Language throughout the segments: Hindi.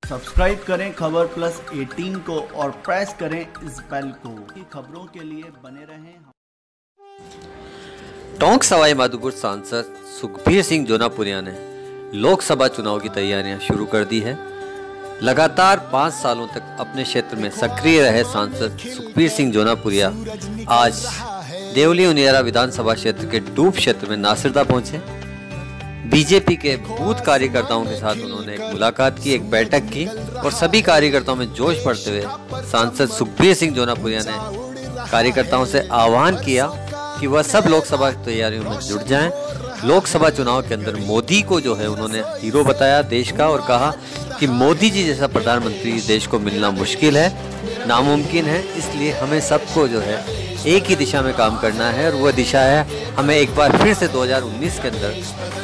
सब्सक्राइब करें खबर प्लस 18 को और प्रेस करें इस बेल को। खबरों के लिए बने रहें। टोंक सवाई माधोपुर सांसद सुखबीर सिंह जोनापुरिया ने लोकसभा चुनाव की तैयारियां शुरू कर दी है। लगातार 5 सालों तक अपने क्षेत्र में सक्रिय रहे सांसद सुखबीर सिंह जोनापुरिया आज देवली उनियारा विधानसभा क्षेत्र के डूब क्षेत्र में नासिरदा पहुंचे। बीजेपी के बूथ कार्यकर्ताओं के साथ उन्होंने एक मुलाकात की, एक बैठक की और सभी कार्यकर्ताओं में जोश भरते हुए सांसद सुखबीर सिंह जोनापुरिया ने कार्यकर्ताओं से आह्वान किया कि वह सब लोकसभा तैयारियों में जुट जाएं। लोकसभा चुनाव के अंदर मोदी को जो है उन्होंने हीरो बताया देश का और कहा कि मोदी जी जैसा प्रधानमंत्री देश को मिलना मुश्किल है, नामुमकिन है। इसलिए हमें सबको जो है एक ही दिशा में काम करना है और वह दिशा है हमें एक बार फिर से 2019 के अंदर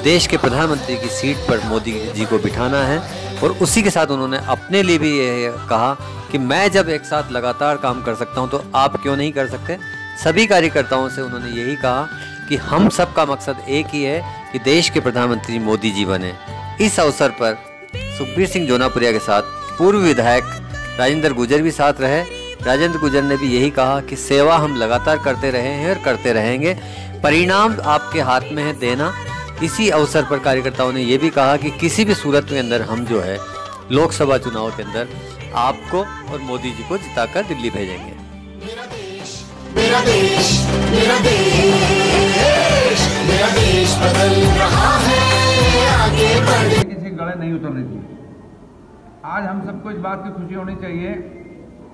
देश के प्रधानमंत्री की सीट पर मोदी जी को बिठाना है। और उसी के साथ उन्होंने अपने लिए भी ये कहा कि मैं जब एक साथ लगातार काम कर सकता हूं तो आप क्यों नहीं कर सकते। सभी कार्यकर्ताओं से उन्होंने यही कहा कि हम सबका मकसद एक ही है कि देश के प्रधानमंत्री मोदी जी बने। इस अवसर पर सुखबीर सिंह जोनापुरिया के साथ पूर्व विधायक राजेंद्र गुर्जर भी साथ रहे। राजेंद्र गुर्जर ने भी यही कहा कि सेवा हम लगातार करते रहे हैं और करते रहेंगे, परिणाम आपके हाथ में है देना। इसी अवसर पर कार्यकर्ताओं ने यह भी कहा कि किसी भी सूरत के अंदर हम जो है लोकसभा चुनाव के अंदर आपको और मोदी जी को जिताकर दिल्ली भेजेंगे। मेरा देश, मेरा देश, मेरा देश बदल रहा है, आगे बढ़। किसी गले नहीं उतरनी थी। आज हम सबको इस बात की खुशी होनी चाहिए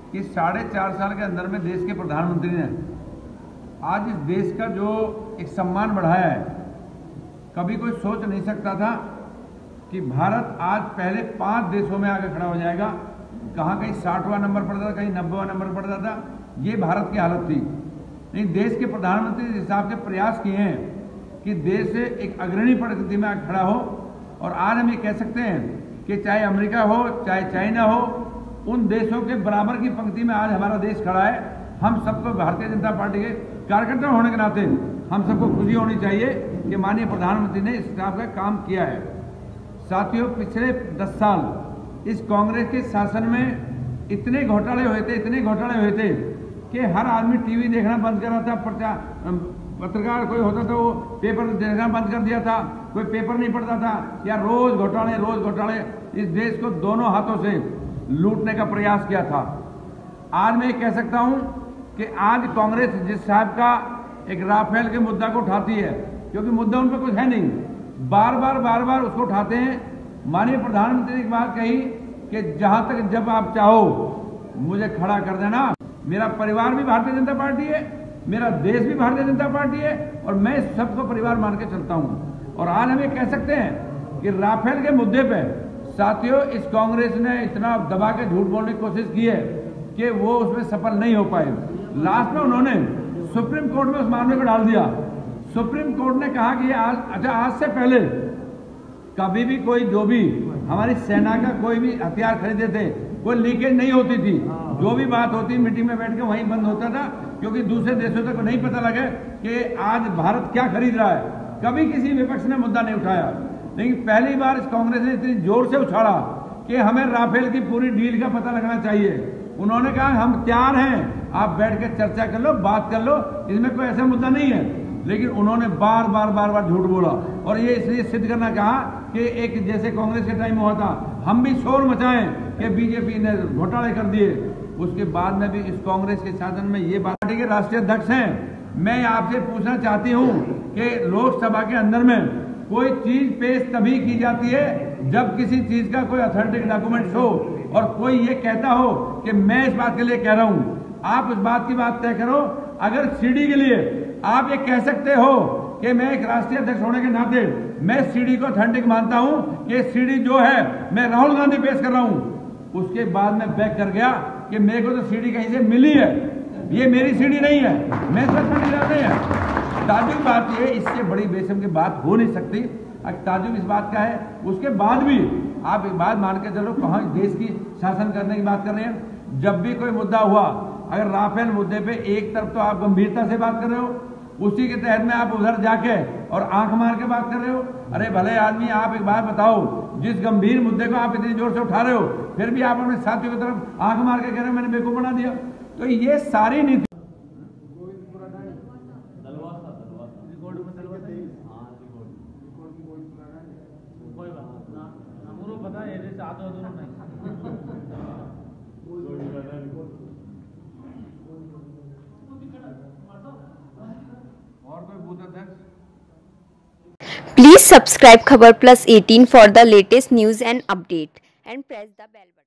कि 4.5 साल के अंदर में देश के प्रधानमंत्री ने आज इस देश का जो एक सम्मान बढ़ाया है। कभी कोई सोच नहीं सकता था कि भारत आज पहले 5 देशों में आगे खड़ा हो जाएगा। कहाँ कहीं 60वां नंबर पड़ता था, कहीं 90वां नंबर पड़ता था। ये भारत की हालत थी। नहीं, देश के प्रधानमंत्री इस हिसाब से प्रयास किए हैं कि देश से एक अग्रणी परिस्थिति में खड़ा हो। और आज हम ये कह सकते हैं कि चाहे अमेरिका हो चाहे चाइना हो, उन देशों के बराबर की पंक्ति में आज हमारा देश खड़ा है। हम सबको भारतीय जनता पार्टी के कार्यकर्ता होने के नाते हम सबको खुशी होनी चाहिए कि माननीय प्रधानमंत्री ने इस हिसाब का काम किया है। साथियों, पिछले 10 साल इस कांग्रेस के शासन में इतने घोटाले हुए थे कि हर आदमी टीवी देखना बंद कर रहा था। पत्रकार कोई होता था वो पेपर देखना बंद कर दिया था, कोई पेपर नहीं पढ़ता था, या रोज घोटाले इस देश को दोनों हाथों से लूटने का प्रयास किया था। आज मैं कह सकता हूं कि आज कांग्रेस जिस साहब का एक राफेल के मुद्दा को उठाती है, क्योंकि मुद्दा उन पर कुछ है नहीं, बार बार उसको उठाते हैं। माननीय प्रधानमंत्री ने एक बात कही कि जहां तक जब आप चाहो मुझे खड़ा कर देना। मेरा परिवार भी भारतीय जनता पार्टी है, मेरा देश भी भारतीय जनता पार्टी है और मैं सबको परिवार मान के चलता हूं। और आज हम ये कह सकते हैं कि राफेल के मुद्दे पे साथियों इस कांग्रेस ने इतना दबा के झूठ बोलने की कोशिश की है कि वो उसमें सफल नहीं हो पाए। लास्ट में उन्होंने सुप्रीम कोर्ट में उस मामले को डाल दिया। सुप्रीम कोर्ट ने कहा कि आज से पहले कभी भी कोई जो भी हमारी सेना का कोई भी हथियार खरीदे थे, कोई लीकेज नहीं होती थी। जो भी बात होती मीटिंग में बैठ के वहीं बंद होता था, क्योंकि दूसरे देशों तक नहीं पता लगे कि आज भारत क्या खरीद रहा है। कभी किसी विपक्ष ने मुद्दा नहीं उठाया, लेकिन पहली बार इस कांग्रेस ने इतनी जोर से उछाला कि हमें राफेल की पूरी डील का पता लगना चाहिए। उन्होंने कहा हम तैयार हैं, आप बैठ के चर्चा कर लो, बात कर लो, इसमें कोई ऐसा मुद्दा नहीं है। लेकिन उन्होंने बार बार झूठ बोला और ये इसलिए सिद्ध करना कहा कि एक जैसे कांग्रेस के टाइम में हुआ था, हम भी शोर मचाएं कि बीजेपी ने घोटाले कर दिए। उसके बाद में भी इस कांग्रेस के शासन में ये पार्टी के राष्ट्रीय अध्यक्ष हैं। मैं आपसे पूछना चाहती हूँ कि लोकसभा के अंदर में कोई चीज पेश तभी की जाती है जब किसी चीज का कोई अथेंटिक डॉक्यूमेंट हो और कोई ये कहता हो कि मैं इस बात के लिए कह रहा हूं। आप उस बात की बात तय करो। अगर सीडी के लिए आप ये कह सकते हो कि मैं एक राष्ट्रीय अध्यक्ष होने के नाते मैं सीडी को अथेंटिक मानता हूं कि सीडी जो है मैं राहुल गांधी पेश कर रहा हूं, उसके बाद में बैक कर गया कि मेरे को तो सीडी कहीं से मिली है, ये मेरी सीडी नहीं है, मैं सच जाते हैं। ताजुब बात ये, इससे बड़ी बेशर्म की बात हो नहीं सकती। ताजुब इस बात का है, उसके बाद भी आप एक बात मान के चलो, कहाँ देश की शासन करने की बात कर रहे हैं। जब भी कोई मुद्दा हुआ, अगर राफेल मुद्दे पे एक तरफ तो आप गंभीरता से बात कर रहे हो, उसी के तहत में आप उधर जाके और आंख मार के बात कर रहे हो। अरे भले आदमी, आप एक बात बताओ, जिस गंभीर मुद्दे को आप इतनी जोर से उठा रहे हो, फिर भी आप अपने साथियों की तरफ आंख मार के कह रहे हो मैंने बेवकूफ बना दिया। तो ये सारी नीति और कोई बूथ अध्यक्ष। Please subscribe Khabar Plus 18 for the latest news and update and press the bell button.